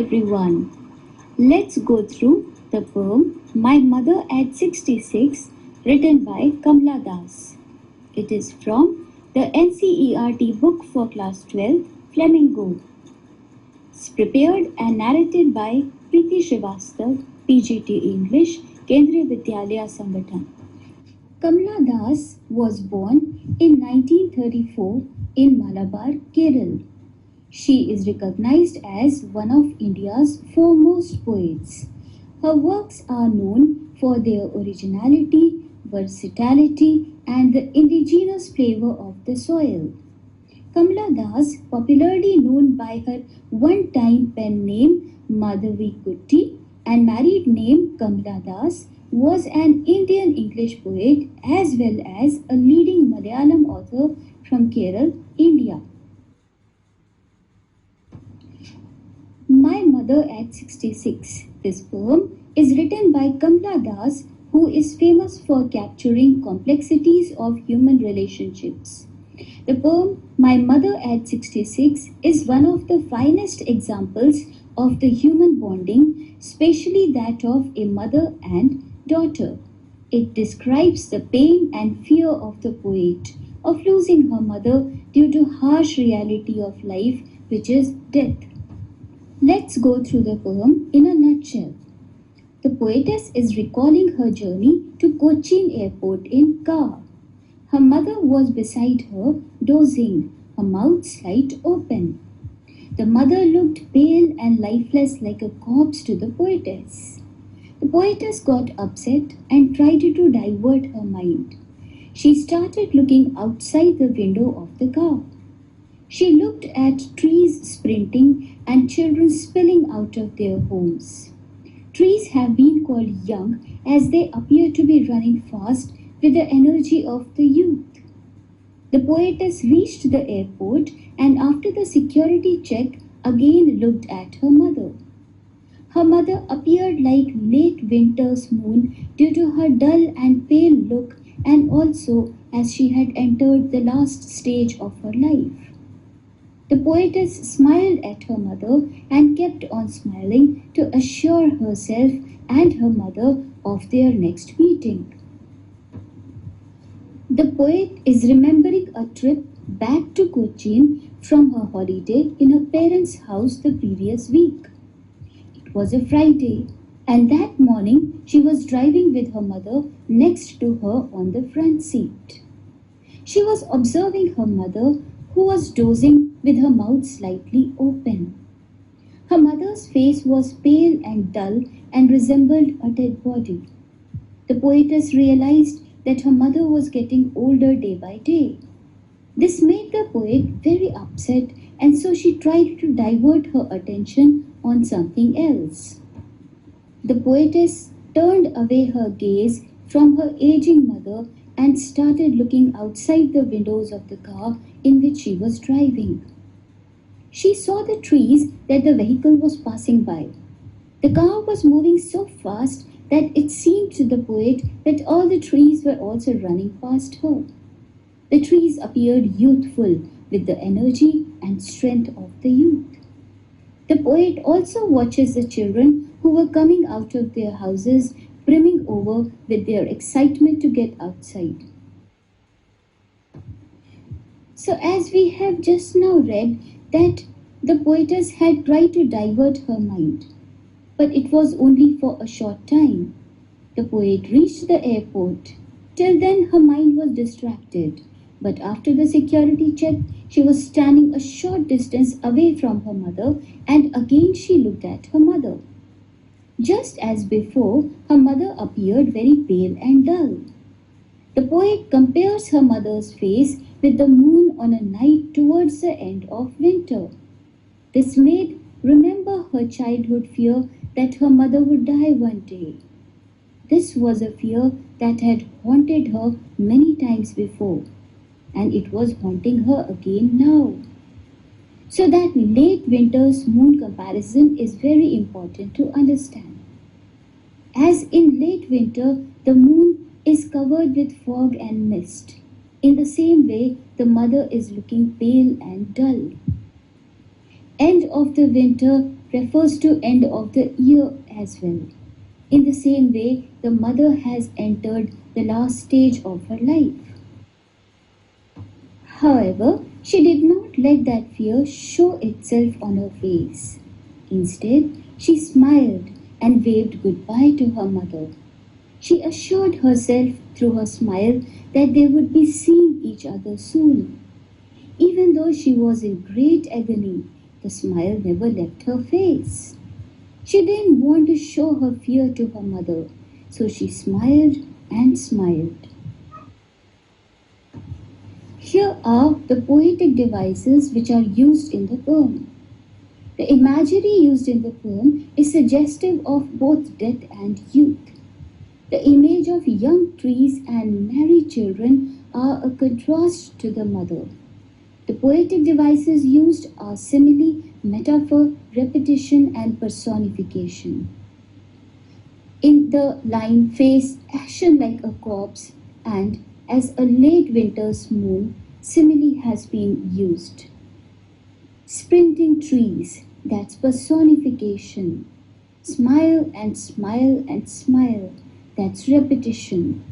everyone. Let's go through the poem My Mother at 66, written by Kamla Das. It is from the NCERT book for class 12, Flamingo. It's prepared and narrated by Preeti Shrivastava, PGT English, Kendriya Vidyalaya, Sangathan. Kamla Das was born in 1934 in Malabar, Kerala. She is recognized as one of India's foremost poets. Her works are known for their originality, versatility, and the indigenous flavor of the soil. Kamla Das, popularly known by her one-time pen name Madhavi Kutti and married name Kamla Das, was an Indian English poet as well as a leading Malayalam author from Kerala, India. My Mother at 66. This poem is written by Kamla Das, who is famous for capturing complexities of human relationships. The poem My Mother at 66 is one of the finest examples of the human bonding, especially that of a mother and daughter. It describes the pain and fear of the poet of losing her mother due to harsh reality of life, which is death. Let's go through the poem in a nutshell. The poetess is recalling her journey to Cochin airport in car. Her mother was beside her, dozing, her mouth slit open. The mother looked pale and lifeless like a corpse to the poetess. The poetess got upset and tried to divert her mind. She started looking outside the window of the car. She looked at trees sprinting and children spilling out of their homes. Trees have been called young as they appear to be running fast with the energy of the youth. The poetess reached the airport and after the security check again looked at her mother. Her mother appeared like late winter's moon due to her dull and pale look and also as she had entered the last stage of her life. The poetess smiled at her mother and kept on smiling to assure herself and her mother of their next meeting. The poet is remembering a trip back to Cochin from her holiday in her parents' house the previous week. It was a Friday, and that morning she was driving with her mother next to her on the front seat. She was observing her mother, who was dozing with her mouth slightly open. Her mother's face was pale and dull and resembled a dead body. The poetess realized that her mother was getting older day by day. This made the poet very upset, and so she tried to divert her attention on something else. The poetess turned away her gaze from her aging mother and started looking outside the windows of the car in which she was driving. She saw the trees that the vehicle was passing by. The car was moving so fast that it seemed to the poet that all the trees were also running past her. The trees appeared youthful with the energy and strength of the youth. The poet also watches the children who were coming out of their houses brimming over with their excitement to get outside. So as we have just now read that the poetess had tried to divert her mind, but it was only for a short time. The poet reached the airport. Till then her mind was distracted, but after the security check, she was standing a short distance away from her mother and again she looked at her mother. Just as before, her mother appeared very pale and dull. The poet compares her mother's face with the moon on a night towards the end of winter. This made remember her childhood fear that her mother would die one day. This was a fear that had haunted her many times before, and it was haunting her again now. So that late winter's moon comparison is very important to understand. As in late winter, the moon is covered with fog and mist. In the same way, the mother is looking pale and dull. End of the winter refers to end of the year as well. In the same way, the mother has entered the last stage of her life. However, she did not let that fear show itself on her face. Instead, she smiled and waved goodbye to her mother. She assured herself through her smile that they would be seeing each other soon. Even though she was in great agony, the smile never left her face. She didn't want to show her fear to her mother, so she smiled and smiled. Here are the poetic devices which are used in the poem. The imagery used in the poem is suggestive of both death and youth. The image of young trees and married children are a contrast to the mother. The poetic devices used are simile, metaphor, repetition, and personification. In the line face ashen like a corpse and as a late winter's moon, simile has been used. Sprinting trees, that's personification. Smile and smile and smile, that's repetition.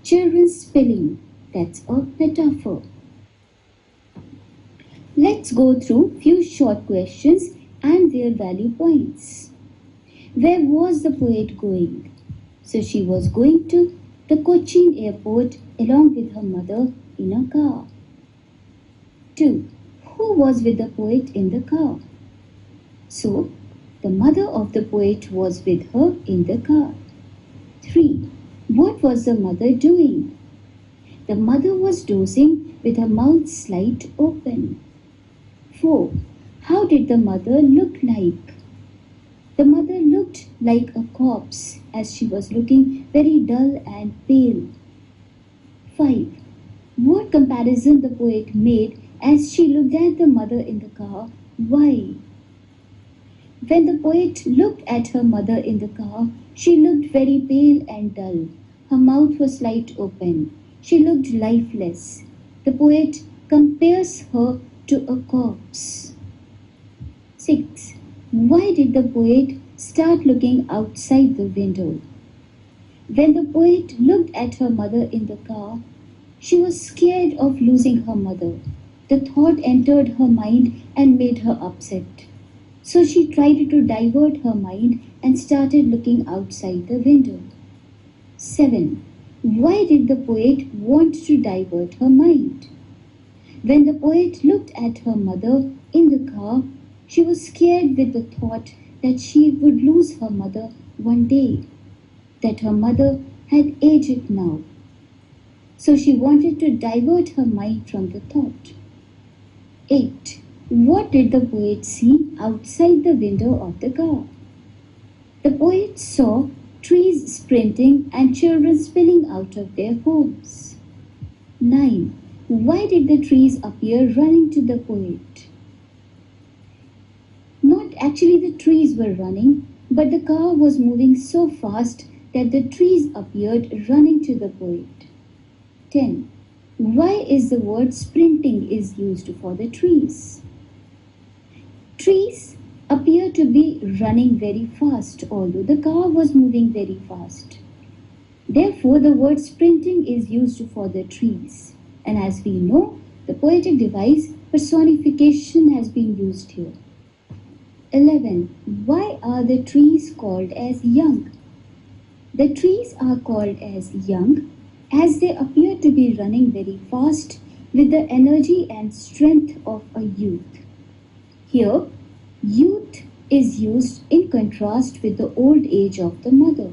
Children spilling, that's a metaphor. Let's go through few short questions and their value points. Where was the poet going? So she was going to the Cochin airport along with her mother in a car. 2. Who was with the poet in the car? So, the mother of the poet was with her in the car. 3. What was the mother doing? The mother was dozing with her mouth slight open. 4. How did the mother look like? The mother looked like a corpse as she was looking very dull and pale. 5. What comparison the poet made as she looked at the mother in the car? Why? When the poet looked at her mother in the car, she looked very pale and dull. Her mouth was slight open. She looked lifeless. The poet compares her to a corpse. 6. Why did the poet start looking outside the window? When the poet looked at her mother in the car, she was scared of losing her mother. The thought entered her mind and made her upset. So she tried to divert her mind and started looking outside the window. 7. Why did the poet want to divert her mind? When the poet looked at her mother in the car, she was scared with the thought that she would lose her mother one day, that her mother had aged now. So she wanted to divert her mind from the thought. 8. What did the poet see outside the window of the car? The poet saw trees sprinting and children spilling out of their homes. 9. Why did the trees appear running to the poet? Not actually the trees were running, but the car was moving so fast that the trees appeared running to the poet. 10. Why is the word sprinting is used for the trees? Trees appear to be running very fast, although the car was moving very fast. Therefore, the word sprinting is used for the trees. And as we know, the poetic device personification has been used here. 11. Why are the trees called as young? The trees are called as young as they appear to be running very fast with the energy and strength of a youth. Here, youth is used in contrast with the old age of the mother.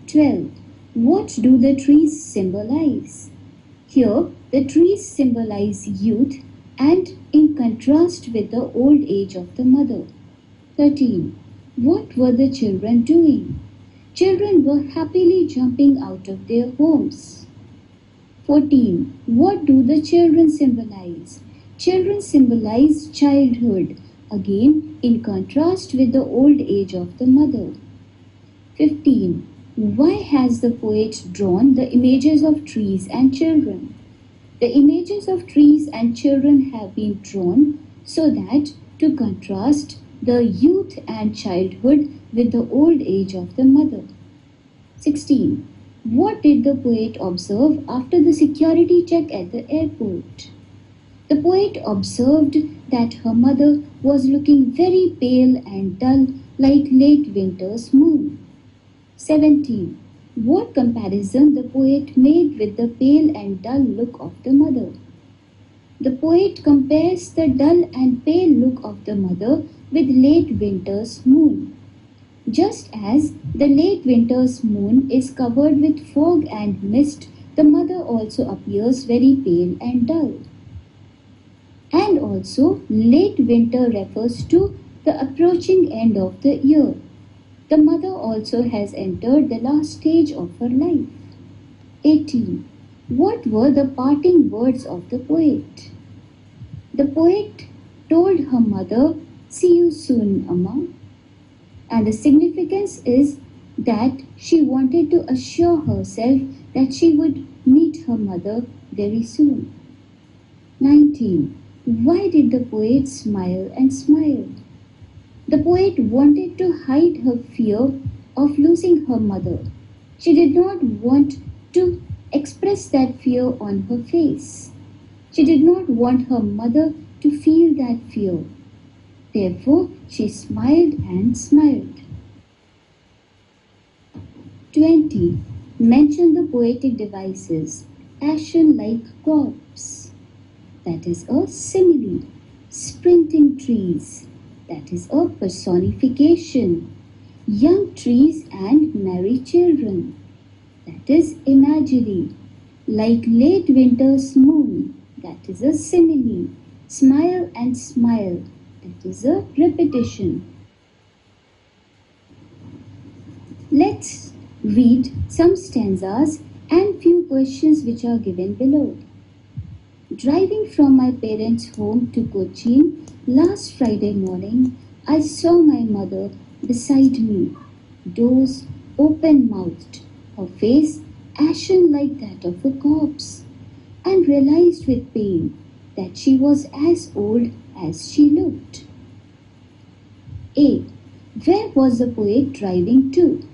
12. What do the trees symbolize? Here, the trees symbolize youth and in contrast with the old age of the mother. 13. What were the children doing? Children were happily jumping out of their homes. 14. What do the children symbolize? Children symbolize childhood, again in contrast with the old age of the mother. 15. Why has the poet drawn the images of trees and children? The images of trees and children have been drawn so that to contrast the youth and childhood with the old age of the mother. 16. What did the poet observe after the security check at the airport? The poet observed that her mother was looking very pale and dull like late winter's moon. 17. What comparison the poet made with the pale and dull look of the mother? The poet compares the dull and pale look of the mother with late winter's moon. Just as the late winter's moon is covered with fog and mist, the mother also appears very pale and dull. And also, late winter refers to the approaching end of the year. The mother also has entered the last stage of her life. 18. What were the parting words of the poet? The poet told her mother, "See you soon, Amma." And the significance is that she wanted to assure herself that she would meet her mother very soon. 19. Why did the poet smile and smile? The poet wanted to hide her fear of losing her mother. She did not want to express that fear on her face. She did not want her mother to feel that fear. Therefore, she smiled and smiled. 20. Mention the poetic devices. Ashen like corpse. That is a simile. Sprinting trees. That is a personification. Young trees and merry children. That is imagery. Like late winter's moon. That is a simile. Smile and smile. That is a repetition. Let's read some stanzas and few questions which are given below. Driving from my parents' home to Cochin last Friday morning, I saw my mother beside me, doors open-mouthed, her face ashen like that of a corpse, and realized with pain that she was as old as she looked. A. Where was the poet driving to?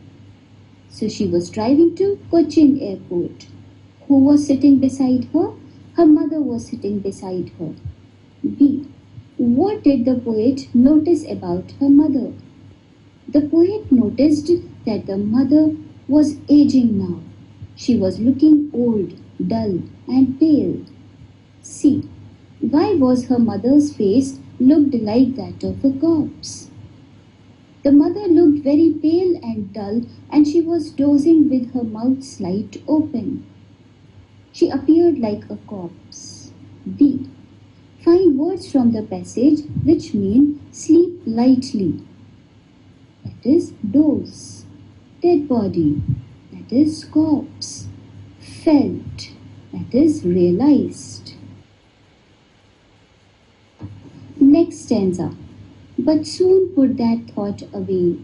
So she was driving to Cochin Airport. Who was sitting beside her? Her mother was sitting beside her. B. What did the poet notice about her mother? The poet noticed that the mother was aging now. She was looking old, dull, and pale. C. Why was her mother's face looked like that of a corpse? The mother looked very pale and dull, and she was dozing with her mouth slit open. She appeared like a corpse. B. Find words from the passage which mean sleep lightly. That is doze. Dead body. That is corpse. Felt. That is realized. Next stanza. But soon put that thought away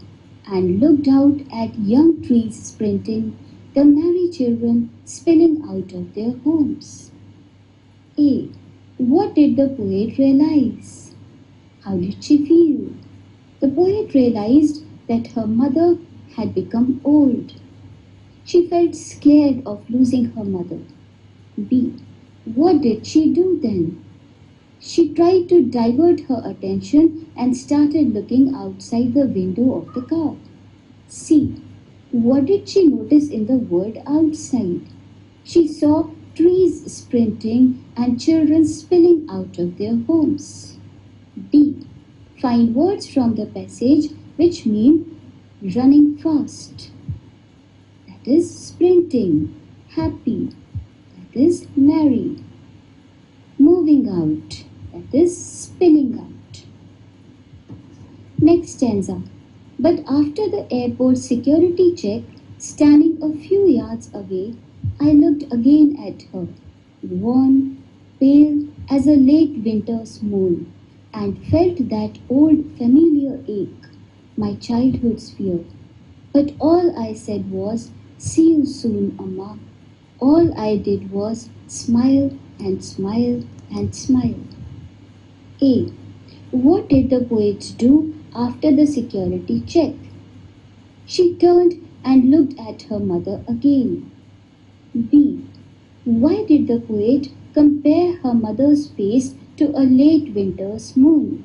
and looked out at young trees sprinting, the merry children spilling out of their homes. A. What did the poet realize? How did she feel? The poet realized that her mother had become old. She felt scared of losing her mother. B. What did she do then? She tried to divert her attention and started looking outside the window of the car. C. What did she notice in the world outside? She saw trees sprinting and children spilling out of their homes. D. Find words from the passage which mean running fast. That is sprinting. Happy. That is merry. Moving out. That is spilling out. Next stanza. But after the airport security check, standing a few yards away, I looked again at her, worn, pale as a late winter's moon, and felt that old familiar ache, my childhood's fear. But all I said was, "See you soon, Amma." All I did was smile and smile and smile. A. What did the poet do after the security check. She turned and looked at her mother again. B. Why did the poet compare her mother's face to a late winter's moon?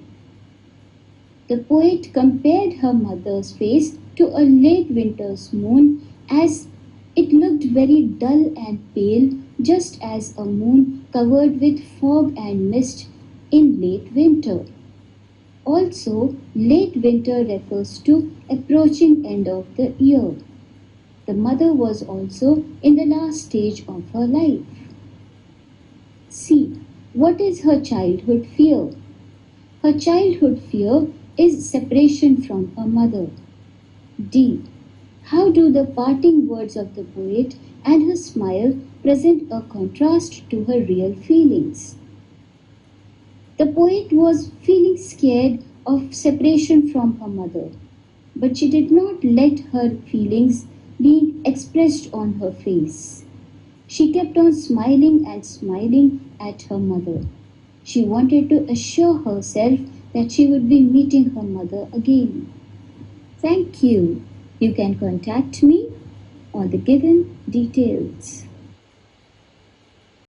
The poet compared her mother's face to a late winter's moon as it looked very dull and pale, just as a moon covered with fog and mist in late winter. Also, late winter refers to approaching end of the year. The mother was also in the last stage of her life. C. What is her childhood fear? Her childhood fear is separation from her mother. D. How do the parting words of the poet and her smile present a contrast to her real feelings? The poet was feeling scared of separation from her mother, but she did not let her feelings be expressed on her face. She kept on smiling and smiling at her mother. She wanted to assure herself that she would be meeting her mother again. Thank you. You can contact me on the given details.